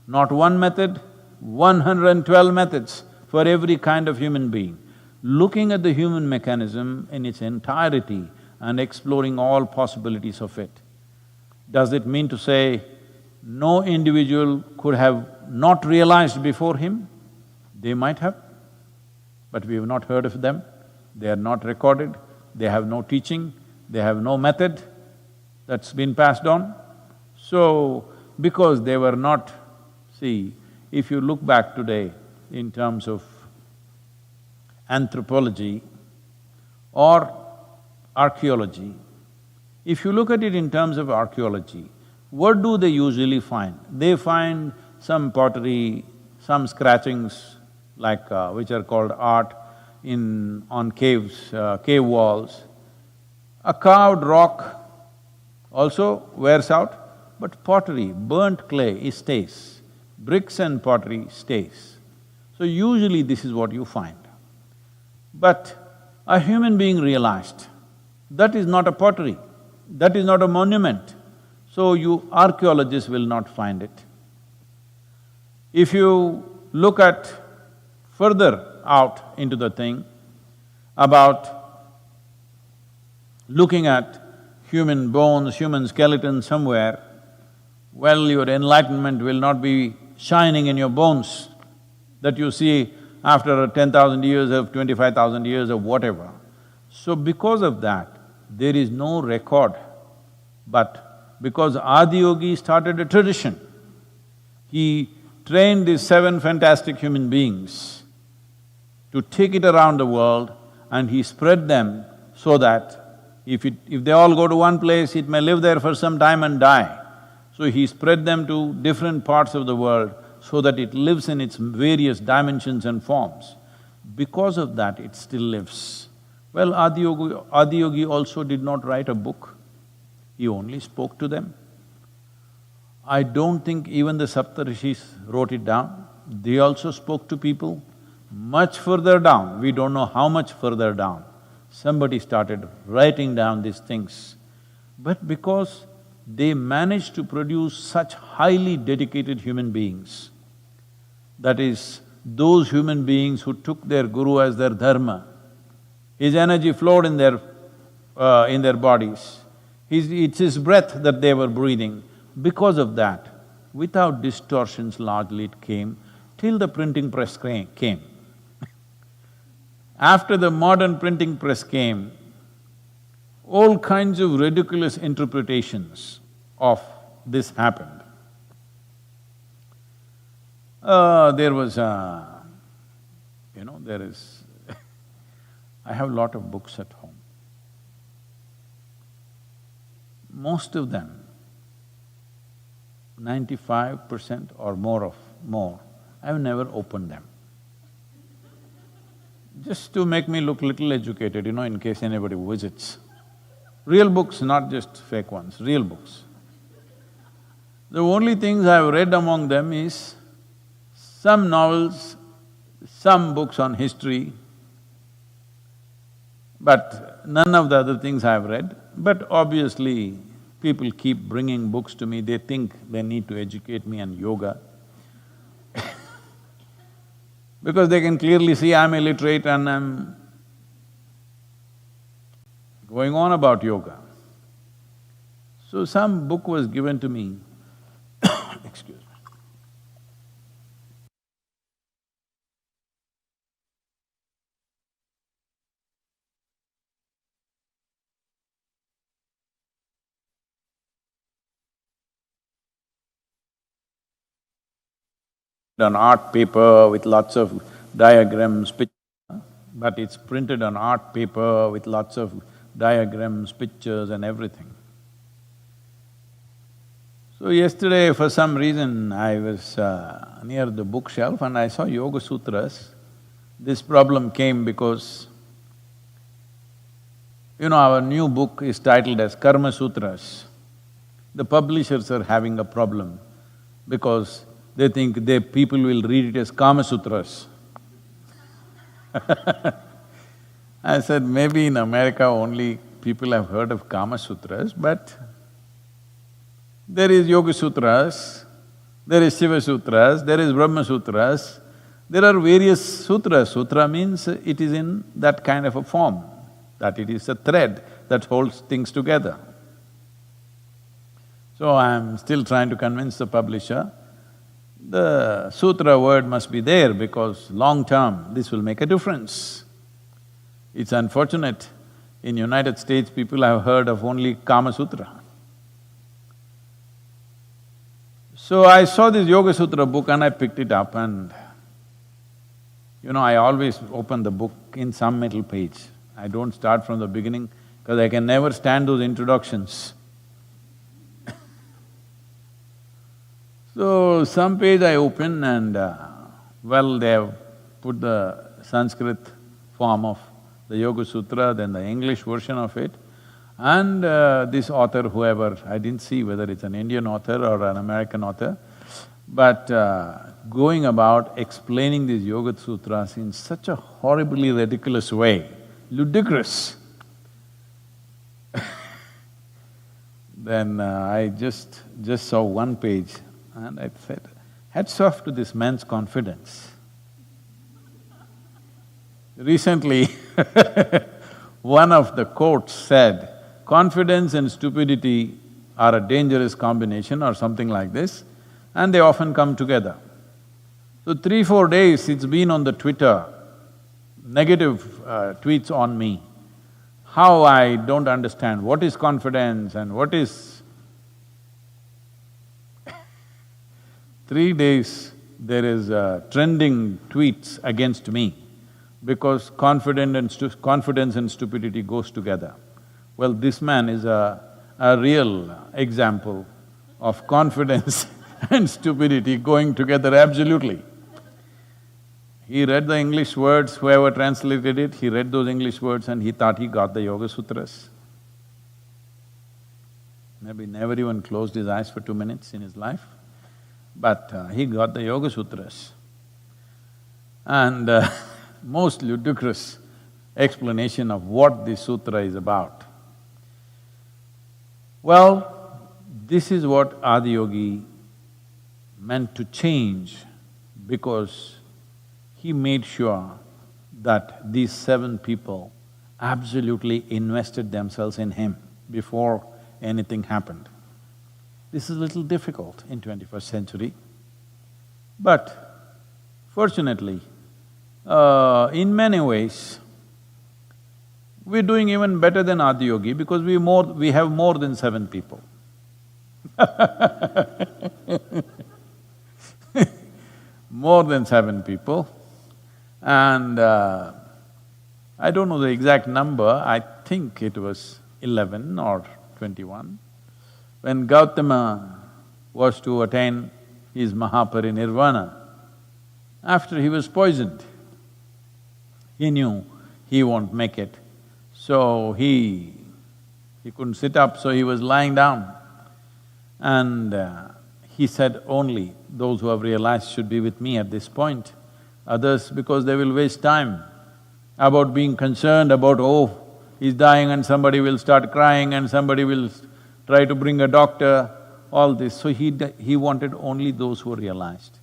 Not one method, 112 methods for every kind of human being. Looking at the human mechanism in its entirety and exploring all possibilities of it. Does it mean to say no individual could have not realized before him? They might have, but we have not heard of them, they are not recorded, they have no teaching, they have no method that's been passed on. So, because they were not… See, if you look back today in terms of anthropology or archaeology, if you look at it in terms of archaeology, what do they usually find? They find some pottery, some scratchings like… which are called art on caves, cave walls. A carved rock also wears out, but pottery, burnt clay, it stays. Bricks and pottery stays. So usually this is what you find. But a human being realized, that is not a pottery, that is not a monument, so archaeologists will not find it. If you look at further out into the thing about looking at human bones, human skeleton somewhere, well, your enlightenment will not be shining in your bones that you see after 10,000 years or 25,000 years or whatever. So because of that, there is no record, but because Adiyogi started a tradition, he trained these 7 fantastic human beings to take it around the world, and he spread them so that if they all go to one place, it may live there for some time and die. So he spread them to different parts of the world so that it lives in its various dimensions and forms. Because of that, it still lives. Well, Adiyogi also did not write a book, he only spoke to them. I don't think even the Saptarishis wrote it down, they also spoke to people. Much further down, we don't know how much further down, somebody started writing down these things. But because they managed to produce such highly dedicated human beings, that is, those human beings who took their guru as their dharma, his energy flowed in their bodies, it's his breath that they were breathing. Because of that, without distortions largely it came, till the printing press came. After the modern printing press came, all kinds of ridiculous interpretations of this happened. There was there is… I have a lot of books at home. Most of them, 95% or more, I've never opened them. Just to make me look little educated, in case anybody visits. Real books, not just fake ones, real books. The only things I've read among them is some novels, some books on history, but none of the other things I've read. But obviously, people keep bringing books to me, they think they need to educate me on yoga. Because they can clearly see I'm illiterate and I'm going on about yoga. So some book was given to me, excuse me. On art paper with lots of diagrams, but it's printed on art paper with lots of diagrams, pictures and everything. So yesterday, for some reason, I was near the bookshelf and I saw Yoga Sutras. This problem came because, our new book is titled as Karma Sutras. The publishers are having a problem because they think people will read it as Kama Sutras. I said, maybe in America only people have heard of Kama Sutras, but there is Yoga Sutras, There is Shiva Sutras, there is Brahma Sutras, there are various sutras. Sutra means it is in that kind of a form, that it is a thread that holds things together. So I'm still trying to convince the publisher, the sutra word must be there because long term this will make a difference. It's unfortunate, in United States people have heard of only Kama Sutra. So I saw this Yoga Sutra book and I picked it up and I always open the book in some middle page. I don't start from the beginning because I can never stand those introductions. So, some page I open and they have put the Sanskrit form of the Yoga Sutra, then the English version of it, and this author, whoever, I didn't see whether it's an Indian author or an American author, but going about explaining these Yoga Sutras in such a horribly ridiculous way, ludicrous. Then I just saw one page and I said, hats off to this man's confidence. Recently, one of the quotes said, confidence and stupidity are a dangerous combination or something like this, and they often come together. So 3-4 days it's been on the Twitter, negative tweets on me, how I don't understand what is confidence and what is… 3 days there is trending tweets against me because confidence and stupidity goes together. Well, this man is a real example of confidence and stupidity going together absolutely. He read the English words, whoever translated it, he read those English words and he thought he got the Yoga Sutras. Maybe never even closed his eyes for 2 minutes in his life, but he got the Yoga Sutras. And most ludicrous explanation of what this sutra is about. Well, this is what Adiyogi meant to change because he made sure that these 7 people absolutely invested themselves in him before anything happened. This is a little difficult in 21st century, but fortunately, in many ways, we're doing even better than Adiyogi because we have more than 7 people. More than 7 people, and I don't know the exact number, I think it was 11 or 21. When Gautama was to attain his Mahaparinirvana, after he was poisoned, he knew he won't make it. So he couldn't sit up, so he was lying down. And he said, only those who have realized should be with me at this point. Others, because they will waste time about being concerned about, oh, he's dying and somebody will start crying and somebody will try to bring a doctor, all this. So he wanted only those who realized.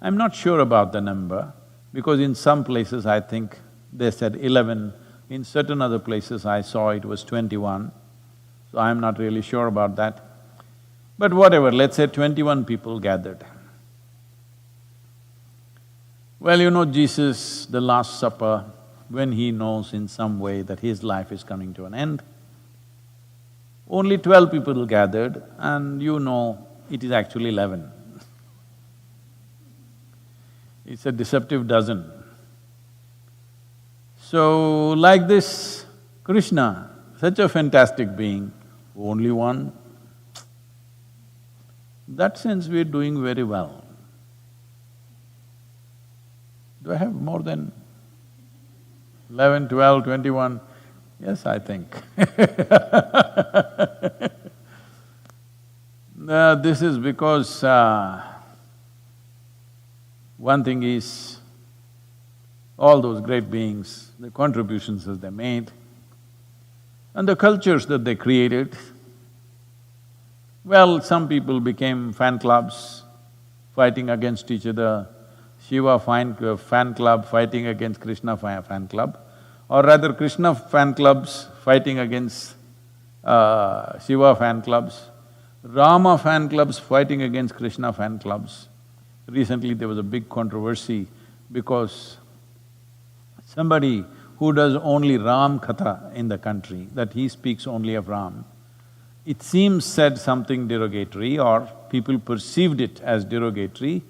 I'm not sure about the number, because in some places I think they said 11, in certain other places I saw it was 21, so I'm not really sure about that. But whatever, let's say 21 people gathered. Well, Jesus, the Last Supper, when he knows in some way that his life is coming to an end, only 12 people gathered and it is actually 11. It's a deceptive dozen. So, like this, Krishna, such a fantastic being, only one. In that sense, we're doing very well. Do I have more than 11, 12, 21? Yes, I think. This is because one thing is, all those great beings, the contributions that they made, and the cultures that they created, well, some people became fan clubs, fighting against each other, Shiva fan club fighting against Krishna fan club, or rather Krishna fan clubs fighting against Shiva fan clubs, Rama fan clubs fighting against Krishna fan clubs. Recently there was a big controversy because somebody who does only Ram Katha in the country, that he speaks only of Ram, it seems said something derogatory or people perceived it as derogatory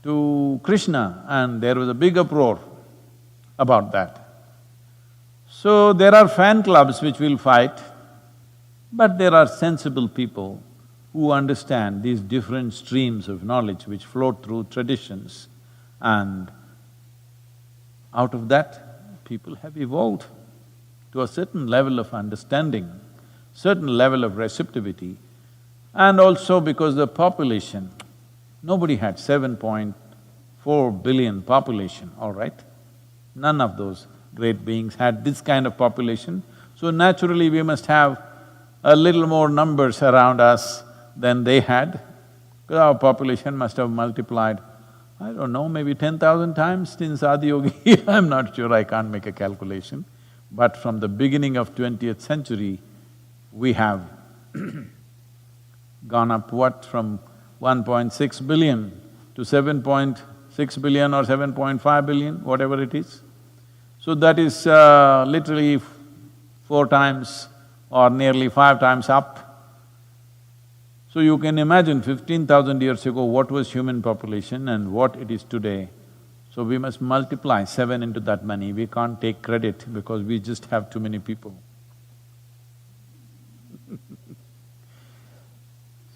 to Krishna, and there was a big uproar about that. So there are fan clubs which will fight, but there are sensible people who understand these different streams of knowledge which flow through traditions, and out of that, people have evolved to a certain level of understanding, certain level of receptivity, and also because the population, nobody had 7.4 billion population, all right? None of those great beings had this kind of population, so naturally we must have a little more numbers around us than they had, because our population must have multiplied, I don't know, maybe 10,000 times since Adiyogi I'm not sure, I can't make a calculation. But from the beginning of 20th century, we have gone up what, from 1.6 billion to 7.6 billion or 7.5 billion, whatever it is. So that is literally 4 times or nearly 5 times up. So you can imagine 15,000 years ago what was human population and what it is today. So we must multiply 7 into that many, we can't take credit because we just have too many people.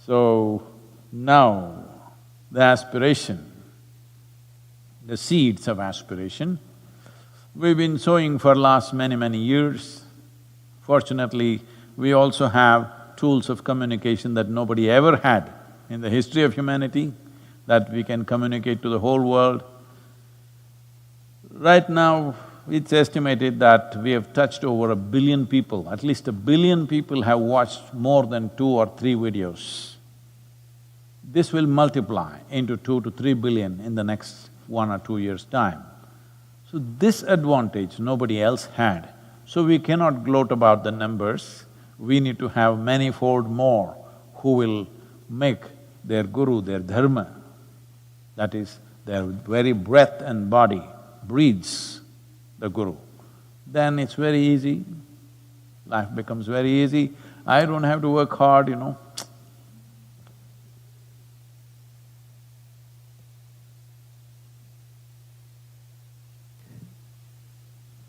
So now the aspiration, the seeds of aspiration, we've been sowing for last many years. Fortunately, we also have tools of communication that nobody ever had in the history of humanity, that we can communicate to the whole world. Right now, it's estimated that we have touched over 1 billion people, at least 1 billion people have watched more than 2 or 3 videos. This will multiply into 2 to 3 billion in the next 1 or 2 years' time. So this advantage nobody else had, so we cannot gloat about the numbers. We need to have many-fold more who will make their guru, their dharma, that is, their very breath and body breathes the guru. Then it's very easy, life becomes very easy. I don't have to work hard, you know.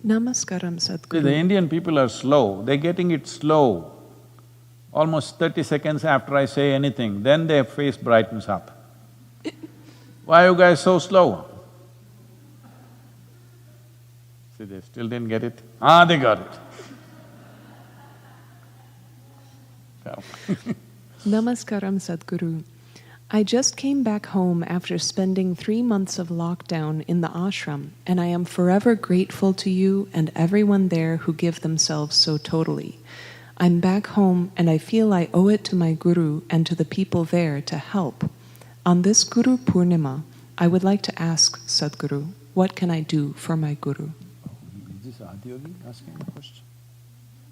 Namaskaram, See, SadhGuru. the Indian people are slow, they're getting it slow. Almost 30 seconds after I say anything, then their face brightens up. Why are you guys so slow? See, they still didn't get it. Ah, they got it. So Namaskaram, SadhGuru. I just came back home after spending 3 months of lockdown in the ashram, and I am forever grateful to you and everyone there who give themselves so totally. I'm back home and I feel I owe it to my guru and to the people there to help. On this Guru Purnima, I would like to ask SadhGuru, what can I do for my guru? Is this Adiyogi asking the question?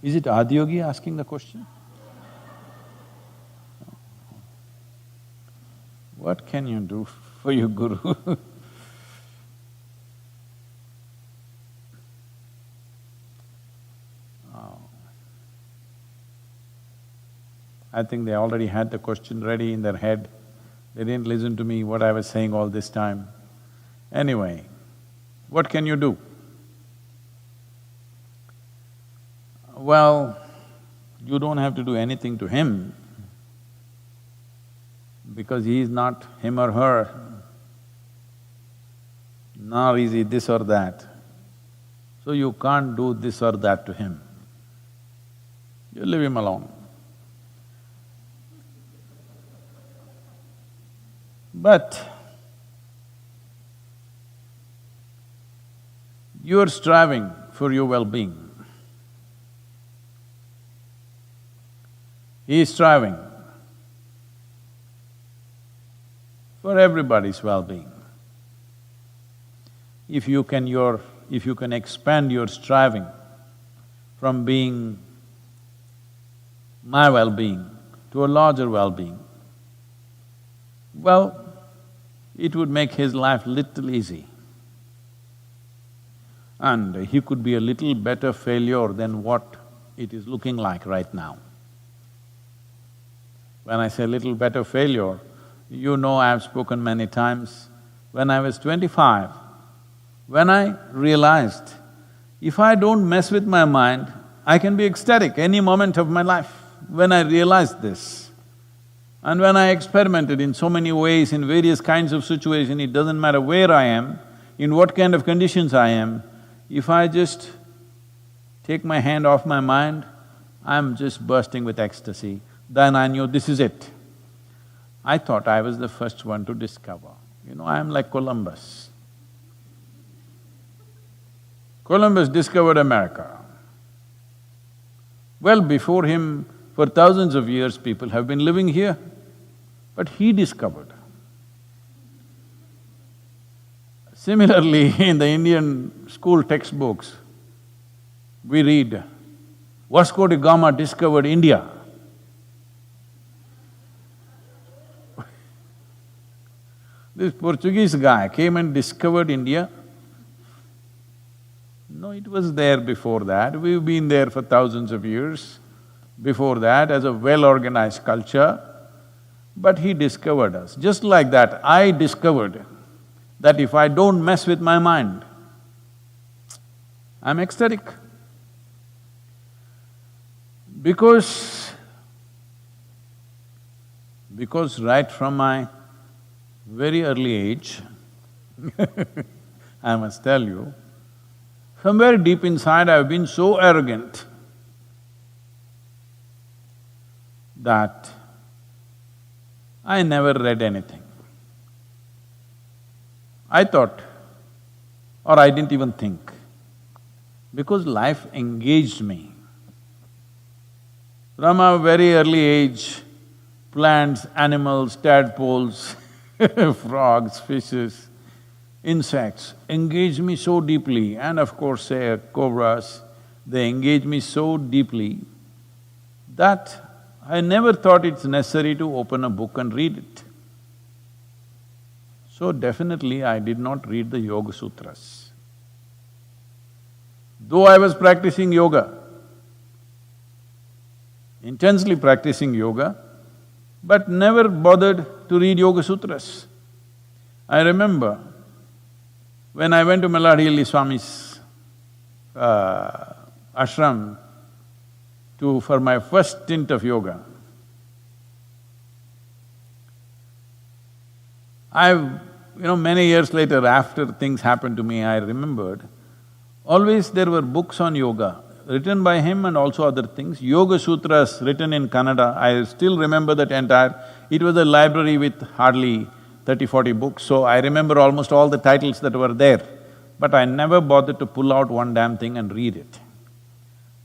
Is it Adiyogi asking the question? What can you do for your guru? Oh. I think they already had the question ready in their head. They didn't listen to me, what I was saying all this time. Anyway, what can you do? Well, you don't have to do anything to him, because he is not him or her, nor is he this or that. So you can't do this or that to him. You leave him alone. But you're striving for your well-being. He is striving for everybody's well-being. If you can expand your striving from being my well-being to a larger well-being, well, it would make his life little easy. And he could be a little better failure than what it is looking like right now. When I say little better failure, you know I've spoken many times. When I was 25, when I realized if I don't mess with my mind, I can be ecstatic any moment of my life. When I realized this, and when I experimented in so many ways, in various kinds of situations, it doesn't matter where I am, in what kind of conditions I am, if I just take my hand off my mind, I'm just bursting with ecstasy. Then I knew this is it. I thought I was the first one to discover. You know, I'm like Columbus. Columbus discovered America. Well, before him, for thousands of years, people have been living here, but he discovered. Similarly, in the Indian school textbooks, we read, Vasco da Gama discovered India. This Portuguese guy came and discovered India. No, it was there before that. We've been there for thousands of years before that as a well-organized culture, but he discovered us. Just like that, I discovered that if I don't mess with my mind, I'm ecstatic. Because right from my very early age, I must tell you, somewhere deep inside I've been so arrogant that I never read anything. I thought, or I didn't even think, because life engaged me. From a very early age, plants, animals, tadpoles, frogs, fishes, insects engage me so deeply, and of course, say, cobras, they engage me so deeply that I never thought it's necessary to open a book and read it. So definitely I did not read the Yoga Sutras. Though I was practicing yoga, intensely practicing yoga, but never bothered to read Yoga Sutras. I remember when I went to Malladihilli Swami's ashram for my first stint of yoga, many years later, after things happened to me, I remembered, always there were books on yoga, written by him and also other things, Yoga Sutras written in Kannada. I still remember that entire… It was a library with hardly 30-40 books, so I remember almost all the titles that were there. But I never bothered to pull out one damn thing and read it.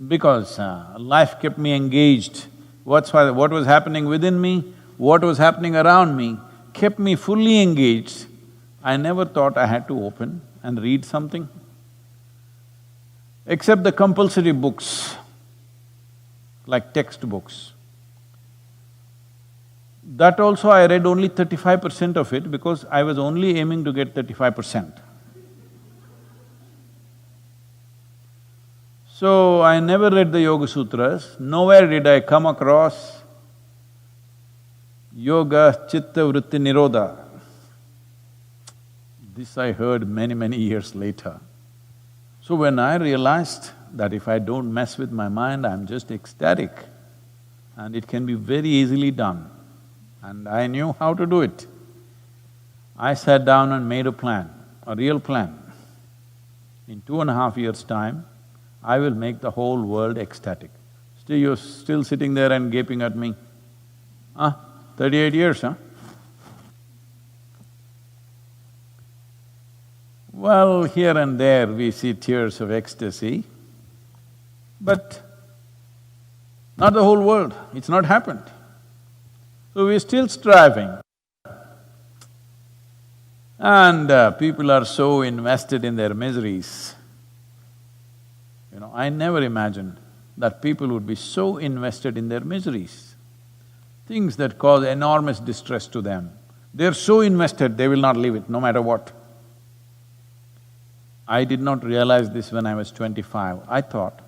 Because life kept me engaged. What was happening within me, what was happening around me, kept me fully engaged. I never thought I had to open and read something. Except the compulsory books, like textbooks. That also I read only 35% of it because I was only aiming to get 35%. So I never read the Yoga Sutras, nowhere did I come across Yoga Chitta Vritti Nirodha. This I heard many years later. So when I realized that if I don't mess with my mind, I'm just ecstatic and it can be very easily done, and I knew how to do it. I sat down and made a plan, a real plan. In 2.5 years' time, I will make the whole world ecstatic. Still, you're still sitting there and gaping at me. 38 years, huh? Well, here and there we see tears of ecstasy, but not the whole world, it's not happened. So we're still striving. And people are so invested in their miseries. I never imagined that people would be so invested in their miseries, things that cause enormous distress to them. They're so invested, they will not leave it, no matter what. I did not realize this when I was 25. I thought,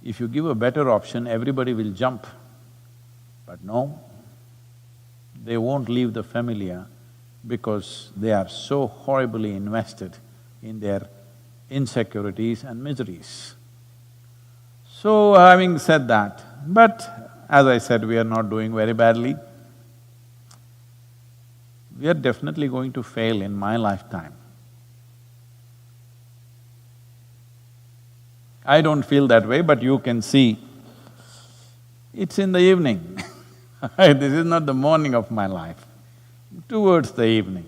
if you give a better option, everybody will jump. But no, they won't leave the familiar because they are so horribly invested in their insecurities and miseries. So, having said that, but as I said, we are not doing very badly. We are definitely going to fail in my lifetime. I don't feel that way, but you can see, it's in the evening. This is not the morning of my life, towards the evening.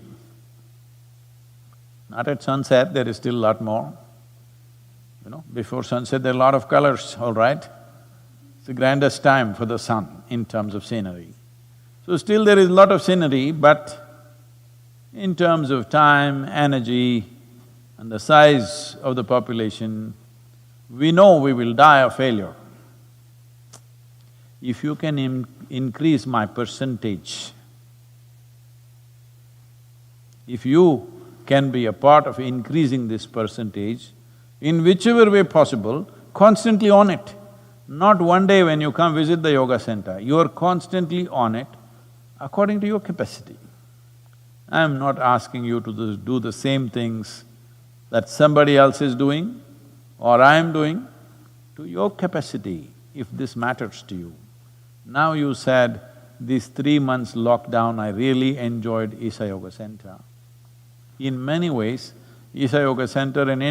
Not at sunset, there is still a lot more. Before sunset there are a lot of colors, all right? It's the grandest time for the sun in terms of scenery. So still there is a lot of scenery, but in terms of time, energy and the size of the population, we know we will die of failure. If you can increase my percentage, if you can be a part of increasing this percentage, in whichever way possible, constantly on it. Not one day when you come visit the yoga center, you are constantly on it according to your capacity. I am not asking you to do the same things that somebody else is doing or I am doing, to your capacity, if this matters to you. Now you said, these 3 months lockdown, I really enjoyed Isha Yoga Center. In many ways, Isha Yoga Center in India